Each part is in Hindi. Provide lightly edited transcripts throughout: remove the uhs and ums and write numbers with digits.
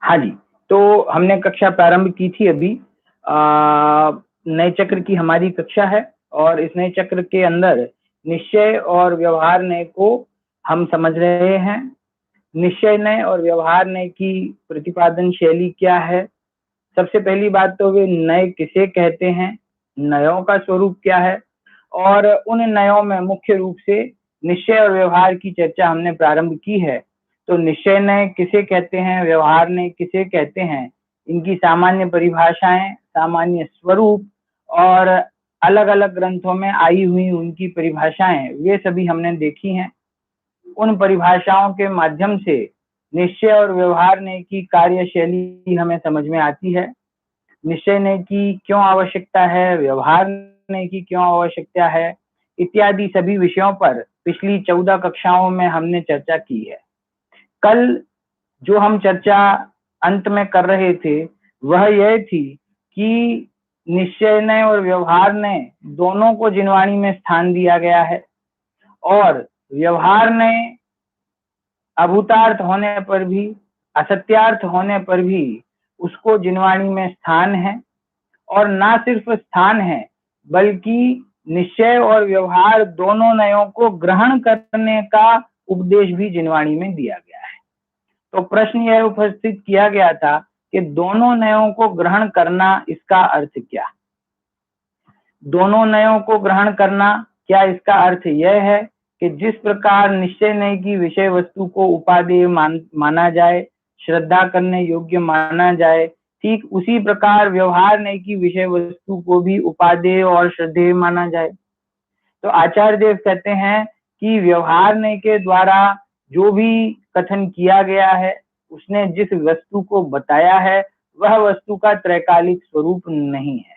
हाँ जी, तो हमने कक्षा प्रारंभ की थी अभी। नए चक्र की हमारी कक्षा है और इस नए चक्र के अंदर निश्चय और व्यवहार नय को हम समझ रहे हैं। निश्चय नय और व्यवहार नय की प्रतिपादन शैली क्या है? सबसे पहली बात तो वे नय किसे कहते हैं? नयों का स्वरूप क्या है? और उन नयों में मुख्य रूप से निश्चय और व्यवहार की चर्चा हमने प्रारंभ की है। तो निश्चय नय किसे कहते हैं, व्यवहार नय किसे कहते हैं, इनकी सामान्य परिभाषाएं, सामान्य स्वरूप और अलग-अलग ग्रंथों में आई हुई उनकी परिभाषाएं, वे सभी हमने देखी हैं। उन परिभाषाओं के माध्यम से निश्चय और व्यवहार नय की कार्यशैली हमें समझ में आती है। निश्चय नय की क्यों आवश्यकता है, व्यवहार नय की क्यों आवश्यकता है, इत्यादि सभी विषयों पर पिछली 14 कक्षाओं में हमने चर्चा की है। कल जो हम चर्चा अंत में कर रहे थे, वह यह थी कि निश्चय नय और व्यवहार नय दोनों को जिनवाणी में स्थान दिया गया है और व्यवहार नय अभूतार्थ होने पर भी, असत्यार्थ होने पर भी उसको जिनवाणी में स्थान है और ना सिर्फ स्थान है, बल्कि निश्चय और व्यवहार दोनों नयों को ग्रहण करने का उपदेश भी जिनवाणी में दिया गया है। तो प्रश्न यह उपस्थित किया गया था कि दोनों नयों को ग्रहण करना, इसका अर्थ क्या? दोनों नयों को ग्रहण करना, क्या इसका अर्थ यह है कि जिस प्रकार निश्चय नय की विषय वस्तु को उपादेय माना जाए, श्रद्धा करने योग्य माना जाए, ठीक उसी प्रकार व्यवहार नय की विषय वस्तु को भी उपादेय और श्रद्धेय माना जाए। तो आचार्य देव कहते हैं कि व्यवहार नय के द्वारा जो भी कथन किया गया है, उसने जिस वस्तु को बताया है, वह वस्तु का त्रैकालिक स्वरूप नहीं है।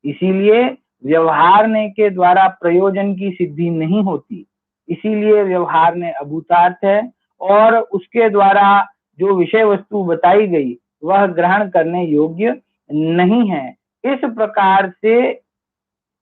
इसीलिए व्यवहार नय के द्वारा प्रयोजन की सिद्धि नहीं होती, इसीलिए व्यवहार नय अभूतार्थ है और उसके द्वारा जो विषय वस्तु बताई गई, वह ग्रहण करने योग्य नहीं है। इस प्रकार से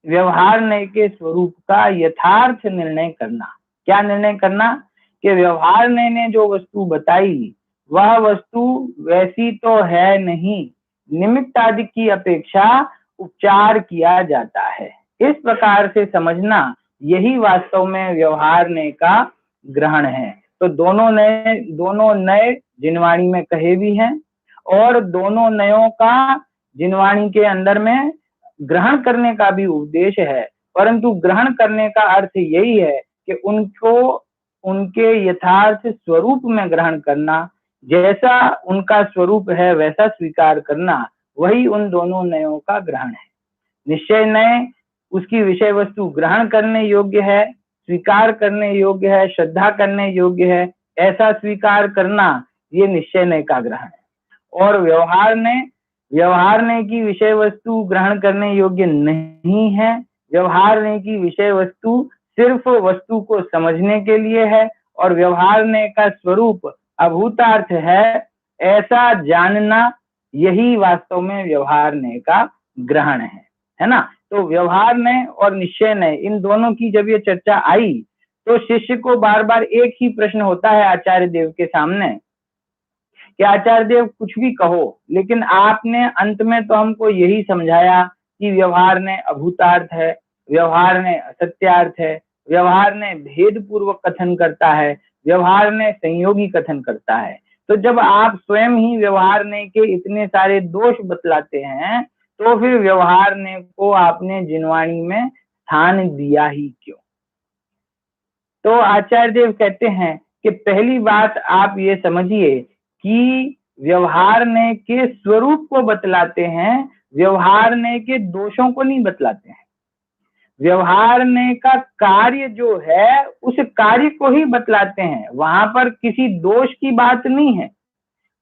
व्यवहार नय के स्वरूप का यथार्थ निर्णय करना, क्या निर्णय करना कि व्यवहार नय ने जो वस्तु बताई, वह वस्तु वैसी तो है नहीं, निमित्त आदि की अपेक्षा उपचार किया जाता है। इस प्रकार से समझना, यही वास्तव में व्यवहार नय का ग्रहण है। तो दोनों नय जिनवाणी में कहे भी हैं और दोनों नयों का जिनवाणी के अंदर में ग्रहण करने का भी उपदेश है, परंतु ग्रहण करने का अर्थ यही है कि उनको उनके यथार्थ स्वरूप में ग्रहण करना, जैसा उनका स्वरूप है वैसा स्वीकार करना, वही उन दोनों नयों का ग्रहण है। निश्चय नय उसकी विषय वस्तु ग्रहण करने योग्य है, स्वीकार करने योग्य है, श्रद्धा करने योग्य है, ऐसा स्वीकार करना, ये निश्चय नय का ग्रहण है। और व्यवहार नय की विषय वस्तु ग्रहण करने योग्य नहीं है। व्यवहार नय की विषय वस्तु सिर्फ वस्तु को समझने के लिए है और व्यवहार नय का स्वरूप अभूतार्थ है, ऐसा जानना, यही वास्तव में व्यवहार नय का ग्रहण है ना? तो व्यवहार नय और निश्चय नय, इन दोनों की जब ये चर्चा आई, तो शिष्य को बार-बार एक ही प्रश्न होता है आचार्य देव के सामने कि आचार्य देव कुछ भी कहो, लेकिन आपने अंत में तो हमको यही समझाया कि व्यवहार नय अभूतार्थ है, व्यवहार नय असत्यार्थ है, व्यवहार नय भेद पूर्वक कथन करता है, व्यवहार नय संयोगी कथन करता है। तो जब आप स्वयं ही व्यवहार नय के इतने सारे दोष बतलाते हैं, तो फिर व्यवहार नय को आपने जिनवाणी में स्थान दिया ही क्यों? तो आचार्य देव कहते हैं कि पहली बात आप ये समझिए कि व्यवहार नय के स्वरूप को बतलाते हैं, व्यवहार नय के दोषों को नहीं बतलाते हैं। व्यवहार नय का कार्य जो है, उस कार्य को ही बतलाते हैं, वहां पर किसी दोष की बात नहीं है।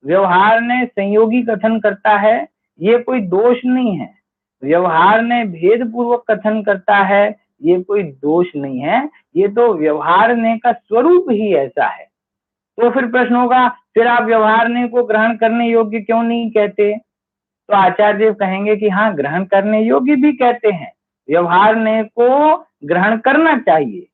व्यवहार नय संयोगी कथन करता है, ये कोई दोष नहीं है। व्यवहार नय भेद पूर्वक कथन करता है, ये कोई दोष नहीं है, ये तो व्यवहार नय का स्वरूप ही ऐसा है। तो फिर प्रश्न होगा, फिर आप व्यवहार नय को ग्रहण करने योग्य क्यों नहीं कहते? तो आचार्य देव कहेंगे कि हाँ, ग्रहण करने योग्य भी कहते हैं, व्यवहार नय को ग्रहण करना चाहिए,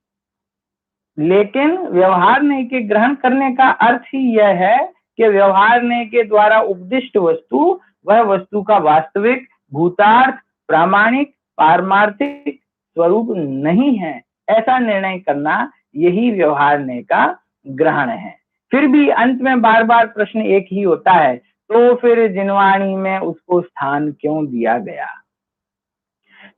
लेकिन व्यवहार नय के ग्रहण करने का अर्थ ही यह है कि व्यवहारने के द्वारा उपदिष्ट वस्तु वह वस्तु का वास्तविक, भूतार्थ, प्रामाणिक, पारमार्थिक स्वरूप नहीं है, ऐसा निर्णय करना यही व्यवहारने का ग्रहण है। फिर भी अंत में बार बार प्रश्न एक ही होता है, तो फिर जिनवाणी में उसको स्थान क्यों दिया गया?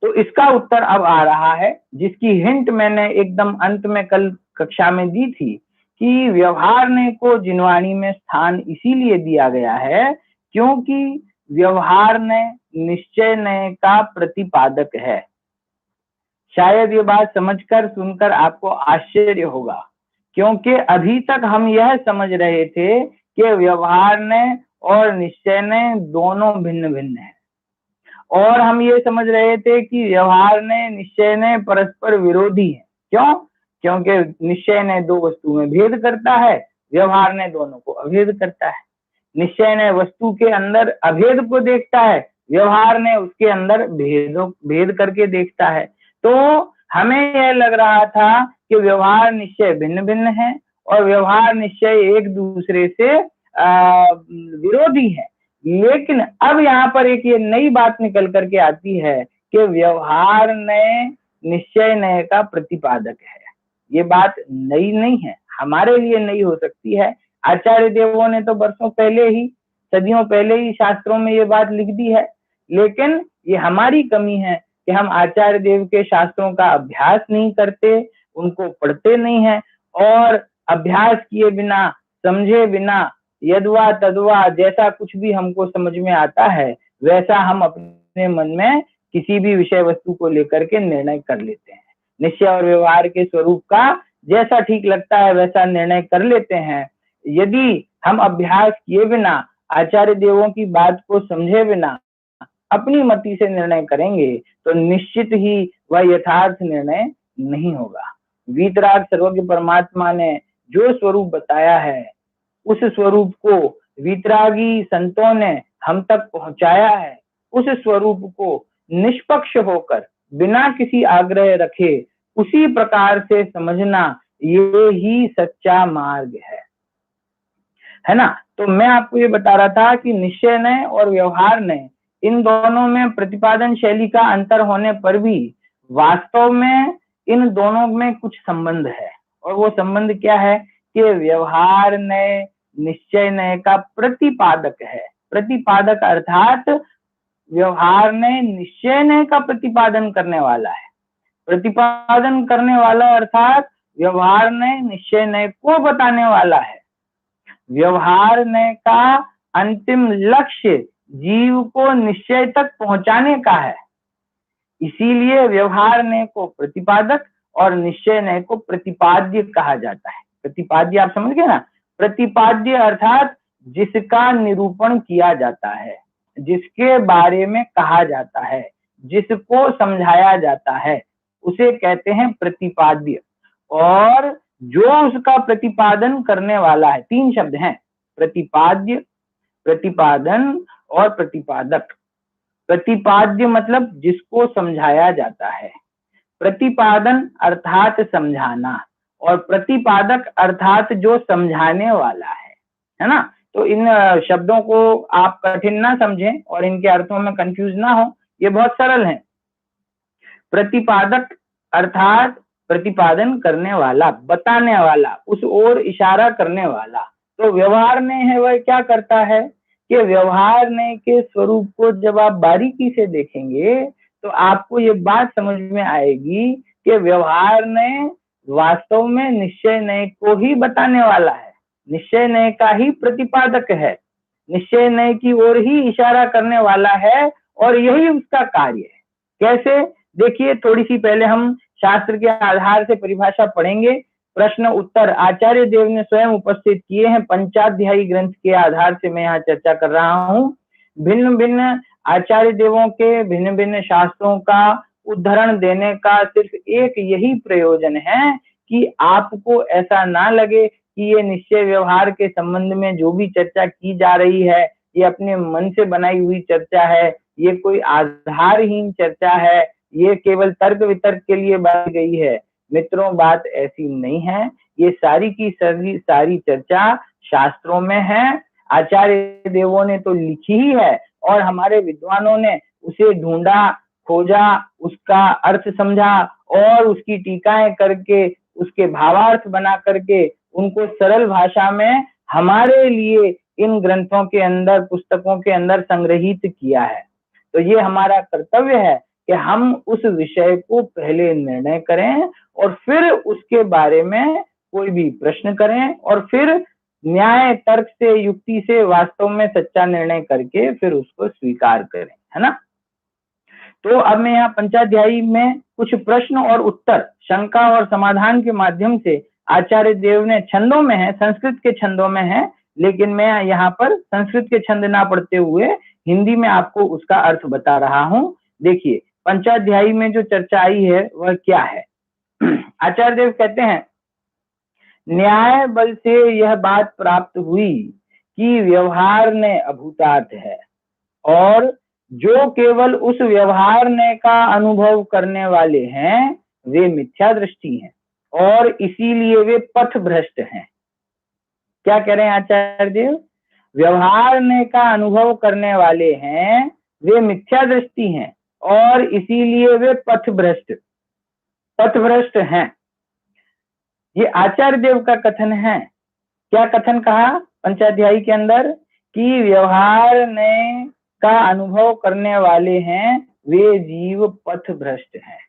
तो इसका उत्तर अब आ रहा है, जिसकी हिंट मैंने एकदम अंत में कल कक्षा में दी थी कि व्यवहारने को जिनवाणी में स्थान इसीलिए दिया गया है क्योंकि व्यवहारने निश्चयने का प्रतिपादक है। शायद ये बात समझकर सुनकर आपको आश्चर्य होगा, क्योंकि अभी तक हम यह समझ रहे थे कि व्यवहारने और निश्चयने दोनों भिन्न भिन्न है, और हम ये समझ रहे थे कि व्यवहारने निश्चयने परस्पर विरोधी है। क्यों? क्योंकि निश्चयने दो वस्तु में भेद करता है, व्यवहारने दोनों को अभेद करता है। निश्चयने वस्तु के अंदर अभेद को देखता है, व्यवहारने उसके अंदर भेद करके देखता है। तो हमें यह लग रहा था कि व्यवहार निश्चय भिन्न भिन्न है और व्यवहार निश्चय एक दूसरे से विरोधी है, लेकिन अब यहाँ पर एक ये नई बात निकल करके आती है कि व्यवहारने निश्चयने का प्रतिपादक है। ये बात नई नहीं है, हमारे लिए नई हो सकती है। आचार्य देवों ने तो वर्षों पहले ही, सदियों पहले ही शास्त्रों में ये बात लिख दी है, लेकिन ये हमारी कमी है कि हम आचार्य देव के शास्त्रों का अभ्यास नहीं करते, उनको पढ़ते नहीं है, और अभ्यास किए बिना, समझे बिना, यदवा तदवा जैसा कुछ भी हमको समझ में आता है वैसा हम अपने मन में किसी भी विषय वस्तु को लेकर के निर्णय कर लेते हैं। निश्चय और व्यवहार के स्वरूप का जैसा ठीक लगता है वैसा निर्णय कर लेते हैं। यदि हम अभ्यास किए बिना, आचार्य देवों की बात को समझे बिना अपनी मति से निर्णय करेंगे तो निश्चित ही वह यथार्थ निर्णय नहीं होगा। वीतराग सर्वज्ञ परमात्मा ने जो स्वरूप बताया है उस स्वरूप को वीतरागी संतों ने हम तक पहुंचाया है। उस स्वरूप को निष्पक्ष होकर बिना किसी आग्रह रखे उसी प्रकार से समझना, ये ही सच्चा मार्ग है ना। तो मैं आपको ये बता रहा था कि निश्चयने और व्यवहारने, इन दोनों में प्रतिपादन शैली का अंतर होने पर भी वास्तव में इन दोनों में कुछ संबंध है, और वो संबंध क्या है कि व्यवहारने निश्चयने का प्रतिपादक है। प्रतिपादक अर्थात व्यवहारने निश्चयने का प्रतिपादन करने वाला है। प्रतिपादन करने वाला अर्थात व्यवहारने निश्चयने को बताने वाला है। व्यवहारने का अंतिम लक्ष्य जीव को निश्चय तक पहुंचाने का है, इसीलिए व्यवहारने को प्रतिपादक और निश्चयने को प्रतिपाद्य कहा जाता है। प्रतिपाद्य आप समझ गए ना? प्रतिपाद्य अर्थात जिसका निरूपण किया जाता है, जिसके बारे में कहा जाता है, जिसको समझाया जाता है, उसे कहते हैं प्रतिपाद्य। और जो उसका प्रतिपादन करने वाला है, तीन शब्द हैं, प्रतिपाद्य, प्रतिपादन और प्रतिपादक। प्रतिपाद्य मतलब जिसको समझाया जाता है, प्रतिपादन अर्थात समझाना, और प्रतिपादक अर्थात जो समझाने वाला है ना। तो इन शब्दों को आप कठिन ना समझें और इनके अर्थों में कंफ्यूज ना हो, ये बहुत सरल है। प्रतिपादक अर्थात प्रतिपादन करने वाला, बताने वाला, उस ओर इशारा करने वाला। तो व्यवहारने है वह क्या करता है कि व्यवहारने के स्वरूप को जब आप बारीकी से देखेंगे तो आपको ये बात समझ में आएगी कि व्यवहारने वास्तव में निश्चयने को ही बताने वाला है, निश्चयने का ही प्रतिपादक है, निश्चयने की ओर ही इशारा करने वाला है, और यही उसका कार्य है। कैसे? देखिए, थोड़ी सी पहले हम शास्त्र के आधार से परिभाषा पढ़ेंगे। प्रश्न उत्तर आचार्य देव ने स्वयं उपस्थित किए हैं, पंचाध्यायी ग्रंथ के आधार से मैं यहाँ चर्चा कर रहा हूँ। भिन्न भिन्न आचार्य देवों के भिन्न भिन्न शास्त्रों का उदाहरण देने का सिर्फ एक यही प्रयोजन है कि आपको ऐसा ना लगे कि ये निश्चय व्यवहार के संबंध में जो भी चर्चा की जा रही है ये अपने मन से बनाई हुई चर्चा है, ये कोई आधारहीन चर्चा है, ये केवल तर्क वितर्क के लिए बनाई गई है। मित्रों, बात ऐसी नहीं है। ये सारी की सारी चर्चा शास्त्रों में है, आचार्य देवों ने तो लिखी ही है और हमारे विद्वानों ने उसे ढूंढा, खोजा, उसका अर्थ समझा और उसकी टीकाएं करके उसके भावार्थ बना करके उनको सरल भाषा में हमारे लिए इन ग्रंथों के अंदर, पुस्तकों के अंदर संग्रहित किया है। तो ये हमारा कर्तव्य है कि हम उस विषय को पहले निर्णय करें और फिर उसके बारे में कोई भी प्रश्न करें और फिर न्याय, तर्क से, युक्ति से वास्तव में सच्चा निर्णय करके फिर उसको स्वीकार करें, है ना। तो अब मैं यहाँ पंचाध्यायी में कुछ प्रश्न और उत्तर, शंका और समाधान के माध्यम से आचार्य देव ने छंदों में है, संस्कृत के छंदों में है, लेकिन मैं यहाँ पर संस्कृत के छंद ना पढ़ते हुए हिंदी में आपको उसका अर्थ बता रहा हूँ। देखिए पंचाध्यायी में जो चर्चा आई है वह क्या है। आचार्य देव कहते हैं, न्याय बल से यह बात प्राप्त हुई कि व्यवहार ने अभूतार्थ है और जो केवल उस व्यवहार ने का अनुभव करने वाले हैं वे मिथ्या दृष्टि हैं और इसीलिए वे पथ भ्रष्ट हैं। क्या कह रहे हैं आचार्य देव? व्यवहार ने का अनुभव करने वाले हैं वे मिथ्या दृष्टि हैं और इसीलिए वे पथ भ्रष्ट हैं। ये आचार्य देव का कथन है। क्या कथन कहा पंचाध्यायी के अंदर? कि व्यवहार ने का अनुभव करने वाले हैं वे जीव पथ भ्रष्ट हैं।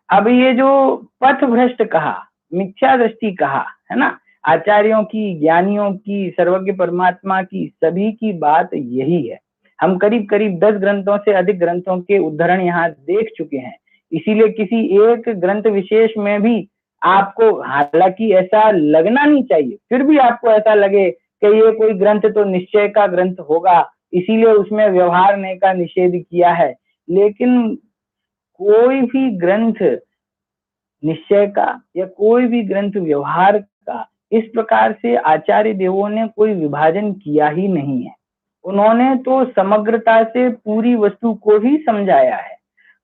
अब ये जो पथ भ्रष्ट कहा, मिथ्या दृष्टि कहा, है ना, आचार्यों की, ज्ञानियों की, सर्वज्ञ परमात्मा की, सभी की बात यही है। हम करीब करीब 10 ग्रंथों से अधिक ग्रंथों के उदाहरण यहाँ देख चुके हैं। इसीलिए किसी एक ग्रंथ विशेष में भी आपको, हालांकि ऐसा लगना नहीं चाहिए, फिर भी आपको ऐसा लगे कि ये कोई ग्रंथ तो निश्चय का ग्रंथ होगा, इसीलिए उसमें व्यवहार ने का निषेध किया है। लेकिन कोई भी ग्रंथ निश्चय का या कोई भी ग्रंथ व्यवहार का इस प्रकार से आचार्य देवों ने कोई विभाजन किया ही नहीं है। उन्होंने तो समग्रता से पूरी वस्तु को ही समझाया है।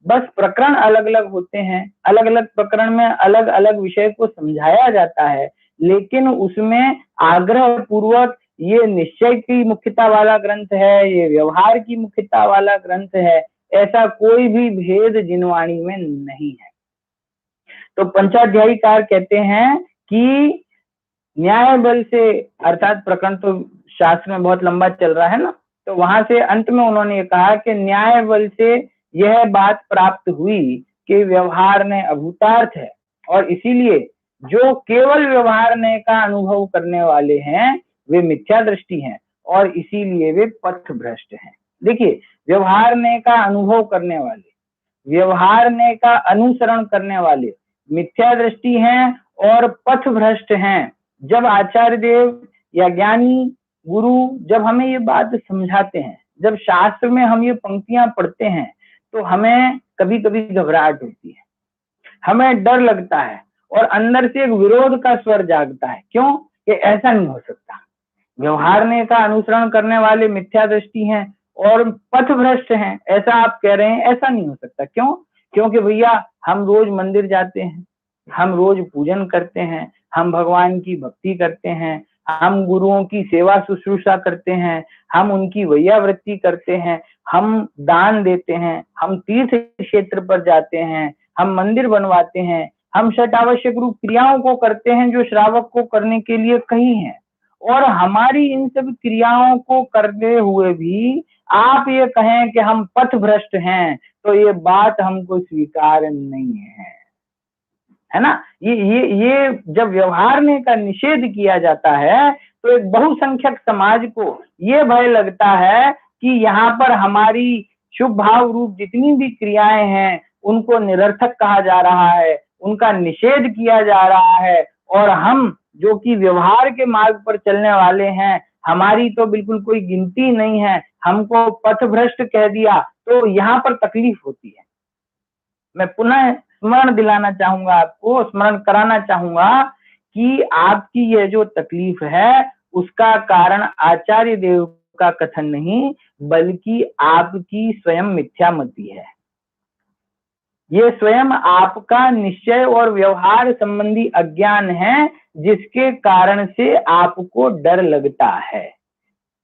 बस प्रकरण अलग अलग होते हैं, अलग अलग प्रकरण में अलग अलग विषय को समझाया जाता है, लेकिन उसमें आग्रह पूर्वक ये निश्चय की मुख्यता वाला ग्रंथ है, ये व्यवहार की मुख्यता वाला ग्रंथ है, ऐसा कोई भी भेद जिनवाणी में नहीं है। तो पंचाध्यायीकार कहते हैं कि न्याय बल से, अर्थात प्रकरण तो शास्त्र में बहुत लंबा चल रहा है ना, तो वहां से अंत में उन्होंने कहा कि न्याय बल से यह बात प्राप्त हुई कि व्यवहार ने अभूतार्थ है और इसीलिए जो केवल व्यवहार ने का अनुभव करने वाले हैं वे मिथ्या दृष्टि हैं और इसीलिए वे पथ भ्रष्ट हैं। देखिए, व्यवहार ने का अनुभव करने वाले, व्यवहार ने का अनुसरण करने वाले मिथ्या दृष्टि हैं और पथ भ्रष्ट हैं। जब आचार्य देव या ज्ञानी गुरु जब हमें ये बात समझाते हैं, जब शास्त्र में हम ये पंक्तियां पढ़ते हैं, तो हमें कभी कभी घबराहट होती है, हमें डर लगता है और अंदर से एक विरोध का स्वर जागता है। क्यों? कि ऐसा नहीं हो सकता, व्यवहार ने का अनुसरण करने वाले मिथ्या दृष्टि हैं और पथ भ्रष्ट हैं, ऐसा आप कह रहे हैं, ऐसा नहीं हो सकता। क्यों? क्योंकि भैया हम रोज मंदिर जाते हैं, हम रोज पूजन करते हैं, हम भगवान की भक्ति करते हैं, हम गुरुओं की सेवा शुश्रूषा करते हैं, हम उनकी वैयावृत्ति करते हैं, हम दान देते हैं, हम तीर्थ क्षेत्र पर जाते हैं, हम मंदिर बनवाते हैं, हम षट आवश्यक रूप क्रियाओं को करते हैं जो श्रावक को करने के लिए कही हैं। और हमारी इन सब क्रियाओं को करते हुए भी आप ये कहें कि हम पथ भ्रष्ट हैं, तो ये बात हमको स्वीकार नहीं है ना। ये जब व्यवहार ने का निषेध किया जाता है तो एक बहुसंख्यक समाज को ये भय लगता है कि यहाँ पर हमारी शुभ भाव रूप जितनी भी क्रियाएं हैं उनको निरर्थक कहा जा रहा है, उनका निषेध किया जा रहा है और हम जो कि व्यवहार के मार्ग पर चलने वाले हैं, हमारी तो बिल्कुल कोई गिनती नहीं है, हमको पथ भ्रष्ट कह दिया, तो यहाँ पर तकलीफ होती है। मैं पुनः स्मरण दिलाना चाहूंगा, आपको स्मरण कराना चाहूंगा कि आपकी यह जो तकलीफ है उसका कारण आचार्य देव का कथन नहीं बल्कि आपकी स्वयं मिथ्यामति है। ये स्वयं आपका निश्चय और व्यवहार संबंधी अज्ञान है जिसके कारण से आपको डर लगता है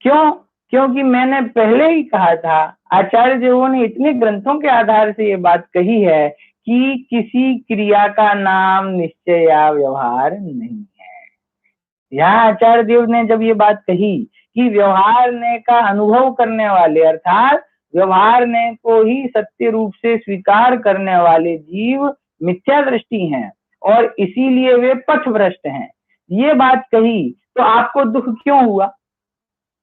क्यों? क्योंकि मैंने पहले ही कहा था, आचार्य देवों ने इतने ग्रंथों के आधार से ये बात कही है कि किसी क्रिया का नाम निश्चय या व्यवहार नहीं है। यहाँ आचार्य देव ने जब ये बात कही कि व्यवहार का अनुभव करने वाले अर्थात व्यवहार को ही सत्य रूप से स्वीकार करने वाले जीव मिथ्या दृष्टि हैं और इसीलिए वे पथभ्रष्ट हैं, ये बात कही तो आपको दुख क्यों हुआ?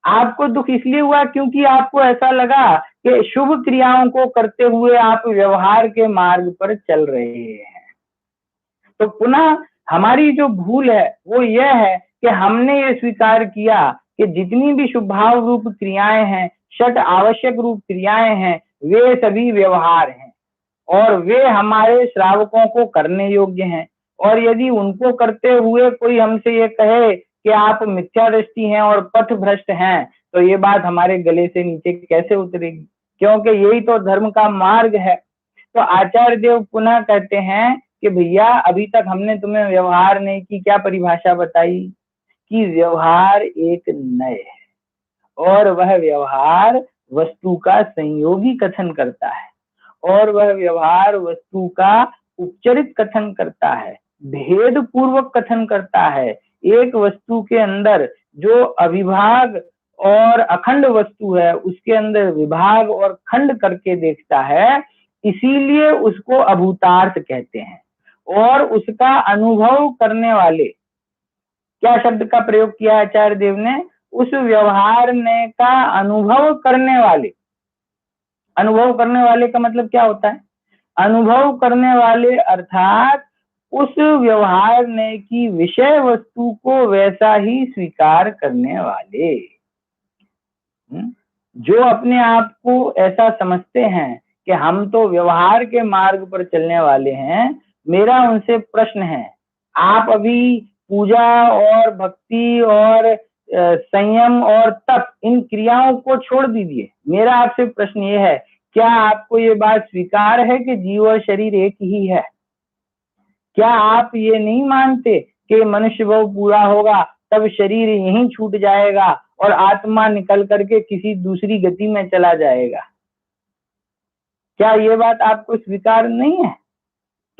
आपको दुख इसलिए हुआ क्योंकि आपको ऐसा लगा कि शुभ क्रियाओं को करते हुए आप व्यवहार के मार्ग पर चल रहे हैं। तो पुनः हमारी जो भूल है वो यह है कि हमने ये स्वीकार किया कि जितनी भी शुभाव रूप क्रियाएं हैं, षट आवश्यक रूप क्रियाएं हैं, वे सभी व्यवहार हैं और वे हमारे श्रावकों को करने योग्य हैं। और यदि उनको करते हुए कोई हमसे ये कहे कि आप मिथ्या दृष्टि हैं और पथ भ्रष्ट हैं, तो ये बात हमारे गले से नीचे कैसे उतरेगी? क्योंकि यही तो धर्म का मार्ग है। तो आचार्य देव पुनः कहते हैं कि भैया अभी तक हमने तुम्हें व्यवहार नहीं की क्या परिभाषा बताई कि व्यवहार एक नय है और वह व्यवहार वस्तु का संयोगी कथन करता है और वह व्यवहार वस्तु का उपचरित कथन करता है, भेद पूर्वक कथन करता है। एक वस्तु के अंदर जो अविभाग और अखंड वस्तु है उसके अंदर विभाग और खंड करके देखता है, इसीलिए उसको अभूतार्थ कहते हैं। और उसका अनुभव करने वाले, क्या शब्द का प्रयोग किया आचार्य देव ने? उस व्यवहार का अनुभव करने वाले। अनुभव करने वाले का मतलब क्या होता है? अनुभव करने वाले अर्थात उस व्यवहार की विषय वस्तु को वैसा ही स्वीकार करने वाले, जो अपने आप को ऐसा समझते हैं कि हम तो व्यवहार के मार्ग पर चलने वाले हैं। मेरा उनसे प्रश्न है, आप अभी पूजा और भक्ति और संयम और तप इन क्रियाओं को छोड़ दीजिए। मेरा आपसे प्रश्न ये है, क्या आपको ये बात स्वीकार है कि जीव और शरीर एक ही है? क्या आप ये नहीं मानते कि मनुष्य भव पूरा होगा तब शरीर यहीं छूट जाएगा और आत्मा निकल करके किसी दूसरी गति में चला जाएगा? क्या ये बात आपको स्वीकार नहीं है?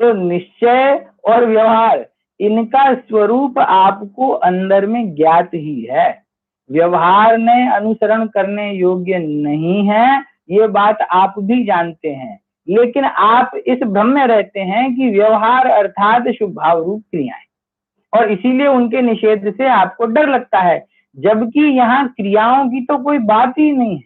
तो निश्चय और व्यवहार इनका स्वरूप आपको अंदर में ज्ञात ही है। व्यवहार में अनुसरण करने योग्य नहीं है, ये बात आप भी जानते हैं, लेकिन आप इस भ्रम में रहते हैं कि व्यवहार अर्थात शुभाव रूप क्रियाएं, और इसीलिए उनके निषेध से आपको डर लगता है, जबकि यहाँ क्रियाओं की तो कोई बात ही नहीं है।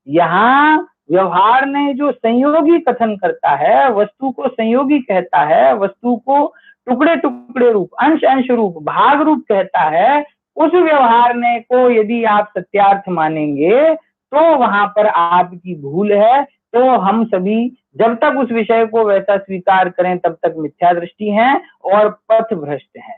यहाँ व्यवहार जो संयोगी कथन करता है, वस्तु को संयोगी कहता है, वस्तु को टुकड़े टुकड़े रूप, अंश अंश रूप, भाग रूप कहता है, उस व्यवहार को यदि आप सत्यार्थ मानेंगे तो वहां पर आपकी भूल है। तो हम सभी जब तक उस विषय को वैसा स्वीकार करें तब तक मिथ्या दृष्टि हैं और पथ भ्रष्ट हैं।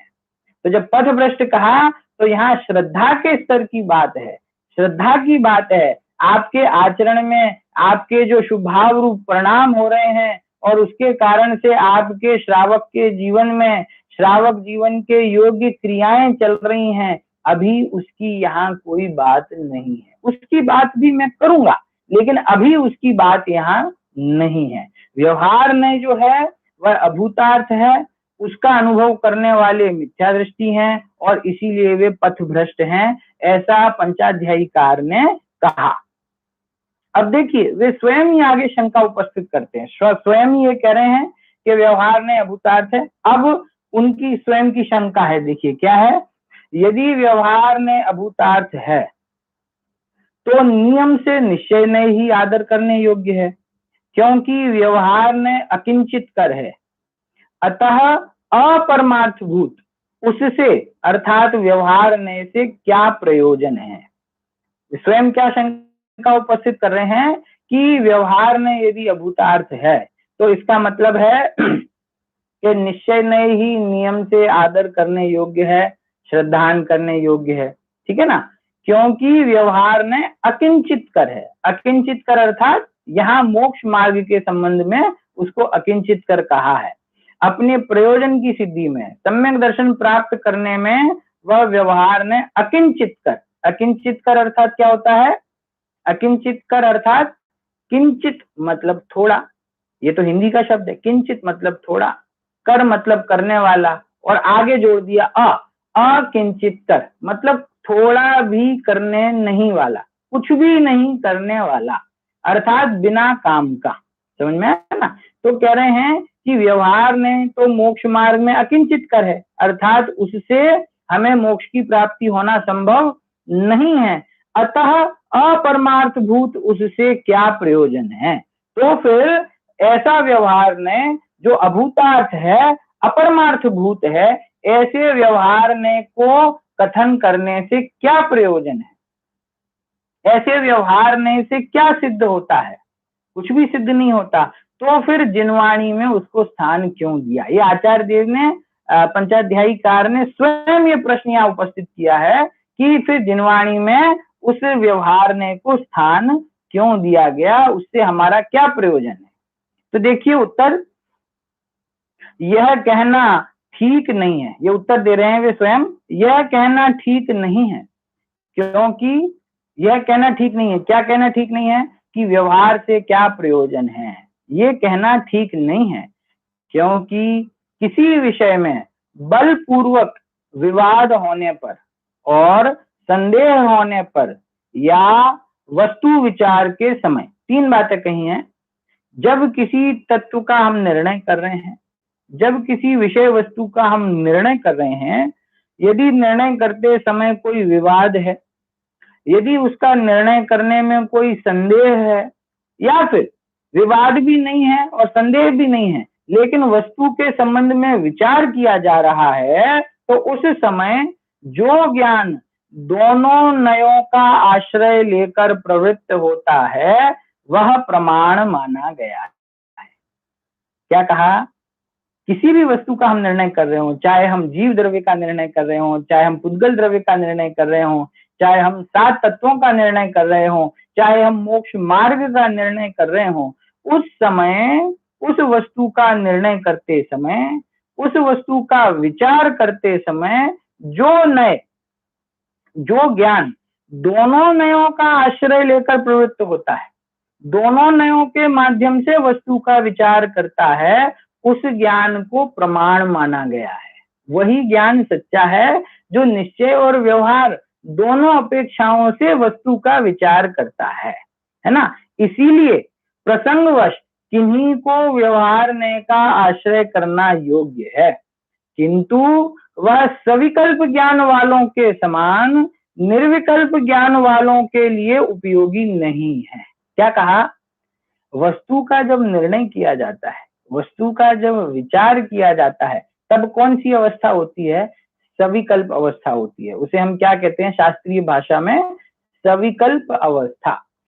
तो जब पथ भ्रष्ट कहा तो यहाँ श्रद्धा के स्तर की बात है, श्रद्धा की बात है। आपके आचरण में आपके जो शुभाव रूप परिणाम हो रहे हैं और उसके कारण से आपके श्रावक के जीवन में श्रावक जीवन के योग्य क्रियाएं चल रही हैं, अभी उसकी यहाँ कोई बात नहीं है। उसकी बात भी मैं करूंगा, लेकिन अभी उसकी बात यहाँ नहीं है। व्यवहार में जो है वह अभूतार्थ है, उसका अनुभव करने वाले मिथ्या दृष्टि हैं और इसीलिए वे पथ भ्रष्ट हैं, ऐसा पंचाध्यायीकार ने कहा। अब देखिए वे स्वयं ही आगे शंका उपस्थित करते हैं, स्वयं ही ये कह रहे हैं कि व्यवहार में अभूतार्थ है। अब उनकी स्वयं की शंका है, देखिए क्या है। यदि व्यवहार में अभूतार्थ है तो नियम से निश्चय में ही आदर करने योग्य है, क्योंकि व्यवहार में अकिंचित कर है, अतः अपरमार्थभूत उससे अर्थात व्यवहार से क्या प्रयोजन है। स्वयं क्या शंका उपस्थित कर रहे हैं कि व्यवहार में यदि अभूतार्थ है तो इसका मतलब है कि निश्चय में ही नियम से आदर करने योग्य है, श्रद्धान करने योग्य है, ठीक है ना, क्योंकि व्यवहार में अकिंचित कर है। अकिंचित कर अर्थात यहाँ मोक्ष मार्ग के संबंध में उसको अकिंचित कर कहा है। अपने प्रयोजन की सिद्धि में, सम्यक दर्शन प्राप्त करने में वह व्यवहार में अकिंचित कर अकिंचित कर अर्थात क्या होता है? अकिंचित कर अर्थात किंचित मतलब थोड़ा, ये तो हिंदी का शब्द है। किंचित मतलब थोड़ा, कर मतलब करने वाला, और आगे जोड़ दिया अकिंचित कर मतलब थोड़ा भी करने नहीं वाला, कुछ भी नहीं करने वाला, अर्थात बिना काम का। समझ में आया ना? तो कह रहे हैं कि व्यवहार ने तो मोक्ष मार्ग में अकिंचित कर है, अर्थात उससे हमें मोक्ष की प्राप्ति होना संभव नहीं है, अतः अपरमार्थ भूत उससे क्या प्रयोजन है। तो फिर ऐसा व्यवहार ने जो अभूतार्थ है, अपरमार्थ भूत है, ऐसे व्यवहार ने को कथन करने से क्या प्रयोजन है? ऐसे व्यवहार ने से क्या सिद्ध होता है? कुछ भी सिद्ध नहीं होता। तो फिर जिनवाणी में उसको स्थान क्यों दिया? ये आचार्य देव ने पंचाध्यायीकार ने स्वयं ये प्रश्न यहाँ उपस्थित किया है कि फिर जिनवाणी में उस व्यवहार ने को स्थान क्यों दिया गया, उससे हमारा क्या प्रयोजन है? तो देखिए उत्तर, यह कहना ठीक नहीं है। ये उत्तर दे रहे हैं वे स्वयं, यह कहना ठीक नहीं है, क्योंकि यह कहना ठीक नहीं है। क्या कहना ठीक नहीं है? कि व्यवहार से क्या प्रयोजन है, ये कहना ठीक नहीं है, क्योंकि किसी विषय में बलपूर्वक विवाद होने पर और संदेह होने पर या वस्तु विचार के समय, तीन बातें कही हैं। जब किसी तत्व का हम निर्णय कर रहे हैं, जब किसी विषय वस्तु का हम निर्णय कर रहे हैं, यदि निर्णय करते समय कोई विवाद है, यदि उसका निर्णय करने में कोई संदेह है, या फिर विवाद भी नहीं है और संदेह भी नहीं है, लेकिन वस्तु के संबंध में विचार किया जा रहा है, तो उस समय जो ज्ञान दोनों नयों का आश्रय लेकर प्रवृत्त होता है, वह प्रमाण माना गया है। क्या कहा? किसी भी वस्तु का हम निर्णय कर रहे हो, चाहे हम जीव द्रव्य का निर्णय कर रहे हो, चाहे हम पुद्गल द्रव्य का निर्णय कर रहे हो, चाहे हम 7 तत्वों का निर्णय कर रहे हो, चाहे हम मोक्ष मार्ग का निर्णय कर रहे हो, उस समय उस वस्तु का निर्णय करते समय, उस वस्तु का विचार करते समय जो नय, जो ज्ञान दोनों नयों का आश्रय लेकर प्रवृत्त होता है, दोनों नयों के माध्यम से वस्तु का विचार करता है, उस ज्ञान को प्रमाण माना गया है। वही ज्ञान सच्चा है जो निश्चय और व्यवहार दोनों अपेक्षाओं से वस्तु का विचार करता है ना? इसीलिए प्रसंगवश किन्हीं को व्यवहार ने का आश्रय करना योग्य है, किंतु वह सविकल्प ज्ञान वालों के समान निर्विकल्प ज्ञान वालों के लिए उपयोगी नहीं है। क्या कहा? वस्तु का जब निर्णय किया जाता है, वस्तु का जब विचार किया जाता है, तब कौन सी अवस्था होती है? सविकल्प अवस्था होती है। उसे हम क्या कहते हैं शास्त्रीय भाषा में? सविकल्प अवस्था।